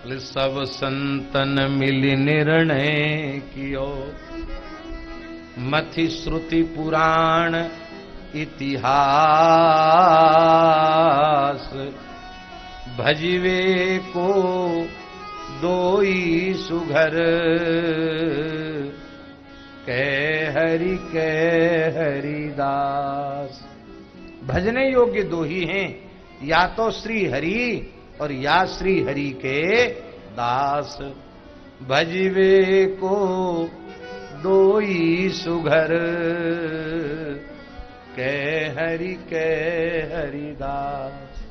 सब संतन मिली निर्णय कियो, मथि श्रुति पुराण इतिहास, भजिवे को दोई सुघर, कह हरिदास। भजने योग्य दो ही हैं, या तो श्री हरि और या श्री हरि के दास। भजिवे को दोई सुघर, कह हरिदास।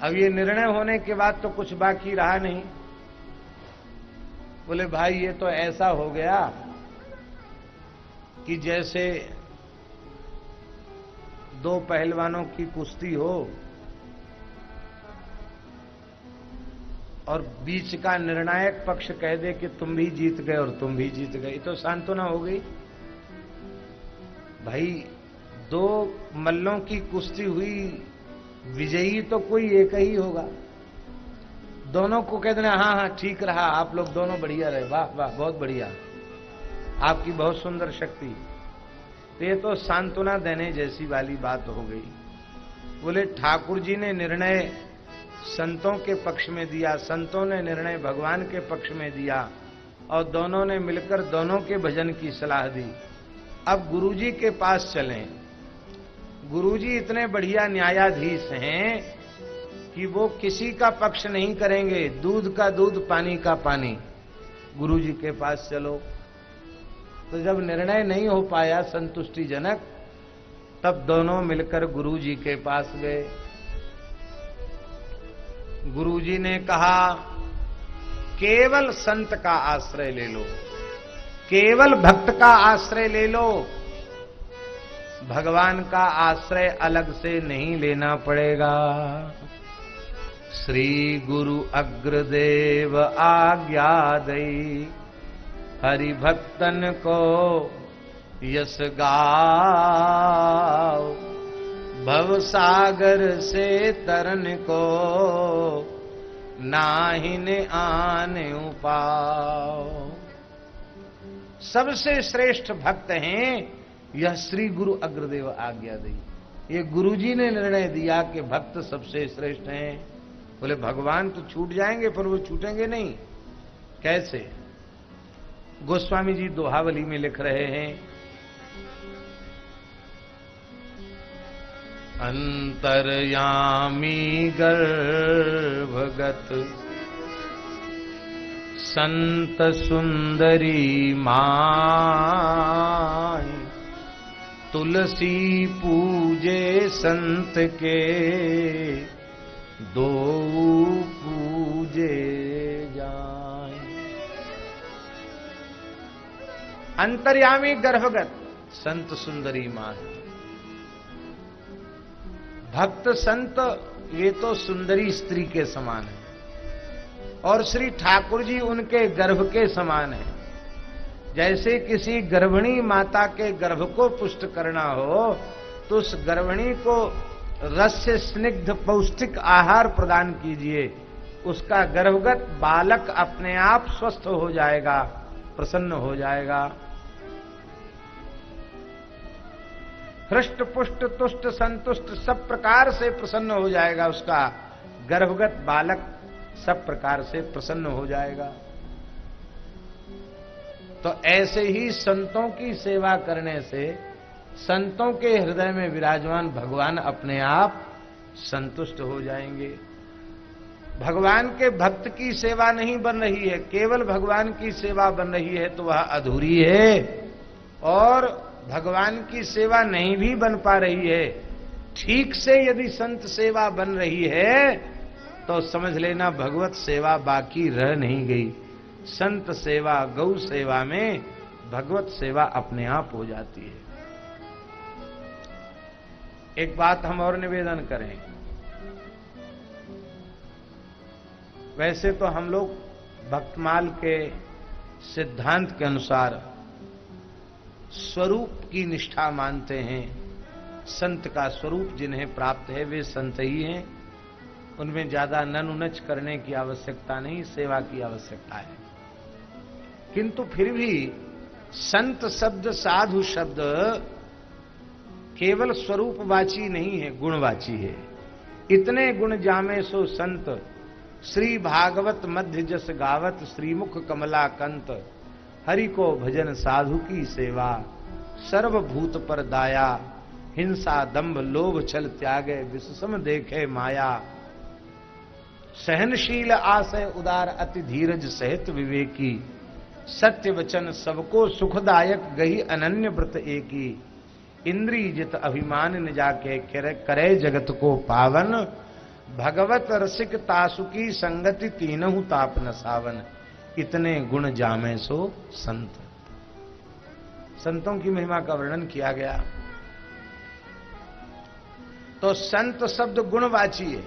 अब ये निर्णय होने के बाद तो कुछ बाकी रहा नहीं। बोले भाई ये तो ऐसा हो गया कि जैसे दो पहलवानों की कुश्ती हो और बीच का निर्णायक पक्ष कह दे कि तुम भी जीत गए और तुम भी जीत गए, तो सांत्वना हो गई। भाई दो मल्लों की कुश्ती हुई, विजयी तो कोई एक ही होगा। दोनों को कह देना हाँ हाँ ठीक रहा, आप लोग दोनों बढ़िया रहे, वाह वाह बहुत बढ़िया, आपकी बहुत सुंदर शक्ति। तो ये तो सांत्वना देने जैसी वाली बात हो गई। बोले ठाकुर जी ने निर्णय संतों के पक्ष में दिया, संतों ने निर्णय भगवान के पक्ष में दिया और दोनों ने मिलकर दोनों के भजन की सलाह दी। अब गुरुजी के पास चलें। गुरुजी इतने बढ़िया न्यायाधीश हैं कि वो किसी का पक्ष नहीं करेंगे, दूध का दूध पानी का पानी। गुरुजी के पास चलो। तो जब निर्णय नहीं हो पाया संतुष्टिजनक, तब दोनों मिलकर गुरुजी के पास गए। गुरुजी ने कहा केवल संत का आश्रय ले लो, केवल भक्त का आश्रय ले लो, भगवान का आश्रय अलग से नहीं लेना पड़ेगा। श्री गुरु अग्रदेव आज्ञा दई, हरि भक्तन को यश गाओ, भव सागर से तरन को नाहिन आने पाओ। सबसे श्रेष्ठ भक्त हैं यह श्री गुरु अग्रदेव आज्ञा दी। ये गुरुजी ने निर्णय दिया कि भक्त सबसे श्रेष्ठ हैं। बोले भगवान तो छूट जाएंगे पर वो छूटेंगे नहीं, कैसे? गोस्वामी जी दोहावली में लिख रहे हैं, अंतर्यामी गर्भगत संत सुंदरी माई, तुलसी पूजे संत के दो पूजे जाए। अंतर्यामी गर्भगत संत सुंदरी मां। भक्त संत ये तो सुंदरी स्त्री के समान है और श्री ठाकुर जी उनके गर्भ के समान है। जैसे किसी गर्भिणी माता के गर्भ को पुष्ट करना हो तो उस गर्भिणी को रस से स्निग्ध पौष्टिक आहार प्रदान कीजिए, उसका गर्भगत बालक अपने आप स्वस्थ हो जाएगा, प्रसन्न हो जाएगा। हृष्ट पुष्ट तुष्ट संतुष्ट सब प्रकार से प्रसन्न हो जाएगा, उसका गर्भगत बालक सब प्रकार से प्रसन्न हो जाएगा। तो ऐसे ही संतों की सेवा करने से संतों के हृदय में विराजमान भगवान अपने आप संतुष्ट हो जाएंगे। भगवान के भक्त की सेवा नहीं बन रही है, केवल भगवान की सेवा बन रही है तो वह अधूरी है, और भगवान की सेवा नहीं भी बन पा रही है। ठीक से यदि संत सेवा बन रही है तो समझ लेना भगवत सेवा बाकी रह नहीं गई। संत सेवा गौ सेवा में भगवत सेवा अपने आप हो जाती है। एक बात हम और निवेदन करें, वैसे तो हम लोग भक्तमाल के सिद्धांत के अनुसार स्वरूप की निष्ठा मानते हैं। संत का स्वरूप जिन्हें प्राप्त है वे संत ही हैं, उनमें ज्यादा ननुनच करने की आवश्यकता नहीं, सेवा की आवश्यकता है। किंतु फिर भी संत शब्द, साधु शब्द केवल स्वरूपवाची नहीं है, गुणवाची है। इतने गुण जामे सो संत, श्री भागवत मध्य जस गावत, श्रीमुख कमला कंत, हरि को भजन साधु की सेवा, सर्वभूत पर दाया, हिंसा दंभ लोभ छल त्यागे, विषम देखे माया, सहनशील आशय उदार अति धीरज सहित विवेकी, सत्य वचन सबको सुखदायक गही अनन्य व्रत एकी, इंद्रिय जित अभिमान न जाके करे जगत को पावन, भगवत रसिक तासुकी संगति तीनहु ताप न सावन, इतने गुण जामे सो संत। संतों की महिमा का वर्णन किया गया। तो संत शब्द गुणवाची है,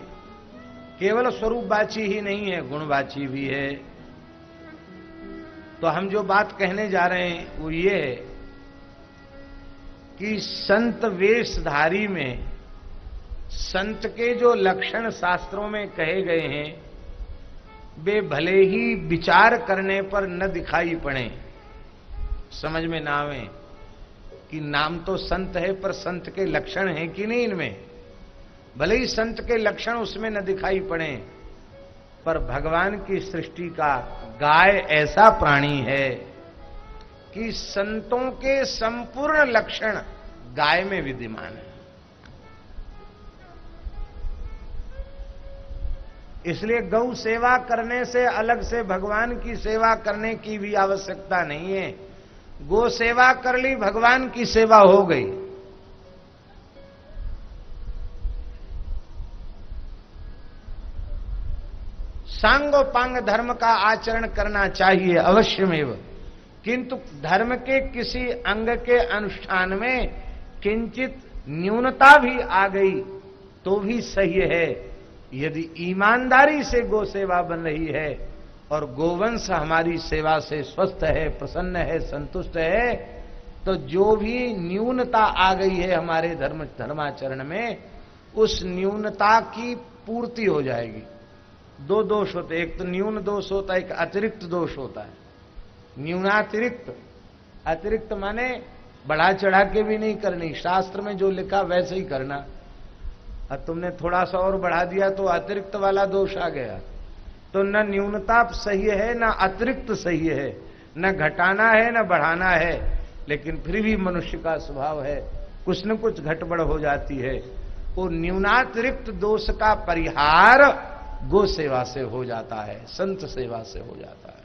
केवल स्वरूपवाची ही नहीं है, गुणवाची भी है। तो हम जो बात कहने जा रहे हैं वो ये है कि संत वेशधारी में संत के जो लक्षण शास्त्रों में कहे गए हैं वे भले ही विचार करने पर न दिखाई पड़े, समझ में ना आवे कि नाम तो संत है पर संत के लक्षण हैं कि नहीं इनमें, भले ही संत के लक्षण उसमें न दिखाई पड़े, पर भगवान की सृष्टि का गाय ऐसा प्राणी है कि संतों के संपूर्ण लक्षण गाय में विद्यमान है। इसलिए गौ सेवा करने से अलग से भगवान की सेवा करने की भी आवश्यकता नहीं है। गो सेवा कर ली, भगवान की सेवा हो गई। सांगोपांग धर्म का आचरण करना चाहिए अवश्यमेव, किंतु धर्म के किसी अंग के अनुष्ठान में किंचित न्यूनता भी आ गई तो भी सही है। यदि ईमानदारी से गो सेवा बन रही है और गोवंश हमारी सेवा से स्वस्थ है, प्रसन्न है, संतुष्ट है, तो जो भी न्यूनता आ गई है हमारे धर्माचरण में, उस न्यूनता की पूर्ति हो जाएगी। दो दोष होते, एक तो न्यून दोष होता है, एक अतिरिक्त दोष होता है। न्यूनातिरिक्त, अतिरिक्त माने बढ़ा चढ़ा के भी नहीं करनी, शास्त्र में जो लिखा वैसे ही करना। और तुमने थोड़ा सा और बढ़ा दिया तो अतिरिक्त वाला दोष आ गया। तो न न्यूनता सही है, न अतिरिक्त सही है, न घटाना है न बढ़ाना है, लेकिन फिर भी मनुष्य का स्वभाव है, कुछ न कुछ घटबड़ हो जाती है। वो न्यूनातिरिक्त दोष का परिहार गो सेवा से हो जाता है, संत सेवा से हो जाता है।